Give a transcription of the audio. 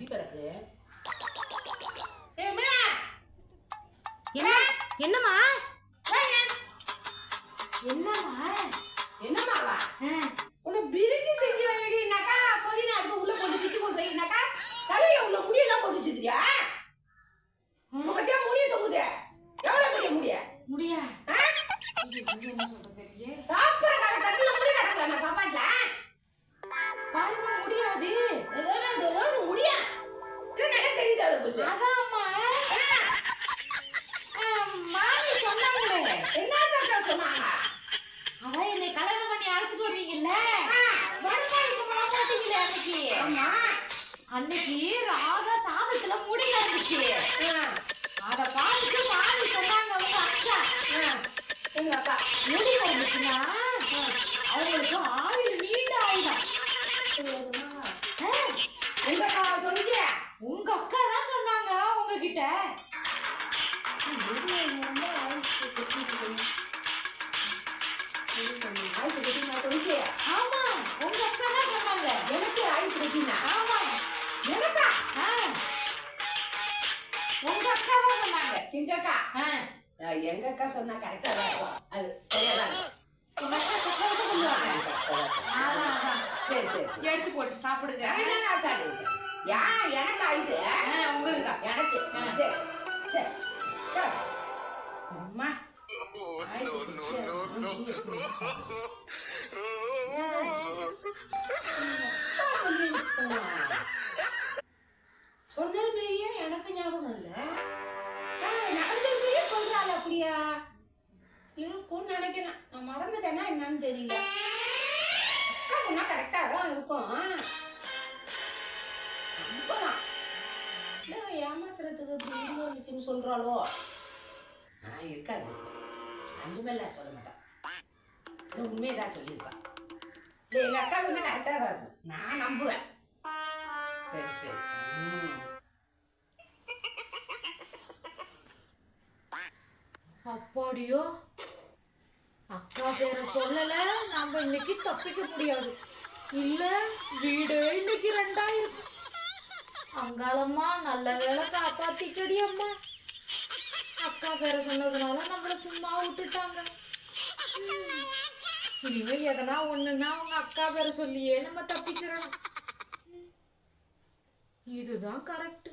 முடி கிடக்கு. என்னம்மா என்னம்மா என்னம்மாவா உன்னை பிரிக்கி செஞ்சு வைடினாக்கா புதினா அதுக்கு உள்ள போட்டு பிச்சு கொண்டு வைனாக்கா தலையில உள்ள முடியெல்லாம் போட்டு வச்சுக்கிறியா? உனக்கே முடிய தொங்குது. எவ்வளவு பெரிய முடியா சாப்பிட்ற தட்டுல முடி கிடக்கலாமா சாப்பாட்டுல? பாருங்க முடியாது முடியா நல்லா தெரியுது. அதாம்மா மாமி சொன்னாங்களே. என்ன சொன்னாங்க? அதான் என்னை கல்யாணம் பண்ணி அழைச்சிட்டு வருவீங்கல்ல, வடபாயசம் போட்டீங்களே அன்னைக்கு. ஆமா, அன்னைக்கு ராதா சாதத்துல முடி கிடந்துச்சு. அத பார்த்துட்டு மாமி சொன்னாங்க உங்க அக்கா, எங்க அக்கா முடி கிடந்துச்சுன்னா அவங்களுக்கு ஆயுள் நீண்ட ஆயுதம். உங்க அக்கா சொன்னீங்க? உங்க அக்கா தான் சொன்னாங்க உங்ககிட்ட. ஆமா, உங்க அக்கா தான் சொன்னாங்க. எனக்கு ஆயுள் கிடைக்குன்னா? ஆமா, எனக்கா? உங்க அக்கா தான் சொன்னாங்க. எங்க அக்கா? எங்க அக்கா சொன்னா கரெக்டா தான் இருக்கும். அது உங்க அக்கா கரெக்டா சொல்லுவாங்க. அதான் சரி சரி எடுத்து போட்டு சாப்பிடுங்க. யா எனக்கு ஆயுது உங்களுக்கு எனக்கு சரி சரி சரி அம்மா சொன்னது பெரிய எனக்கு ஞாபகம் இல்ல. நடந்தது பெரிய சொல்றாள். அப்படியா இருக்கும்னு நினைக்கிறேன். நான் மறந்துட்டேன்னா என்னன்னு தெரியல. அக்கா சொன்னா கரெக்டா தான் இருக்கும். ஏமாத்துறதுக்கு இப்படி சொல்றாளோ? இருக்காது. அந்த மேல சொல்ல மாட்டான். உண்மையதான் சொல்லியிருப்பான். எங்க அக்கா சொன்னா கரெக்டா தான் இருக்கும். நான் நம்புவேன். சரி சரி. அப்பாடியோ, அக்கா பேரை சொல்லல, நாம இன்னைக்கு தப்பிக்க முடியாது. இல்ல வீடு இன்னைக்கு 2000. அங்காளம்மா நல்ல வேலை காப்பாத்திக்கடி அம்மா. அக்கா பேரை சொன்னதுனால நம்மள சும்மா விட்டுட்டாங்க. இனிமே எதனா ஒண்ணுன்னா உங்க அக்கா பேரை சொல்லியே நம்ம தப்பிச்சிடணும். இதுதான் கரெக்ட்.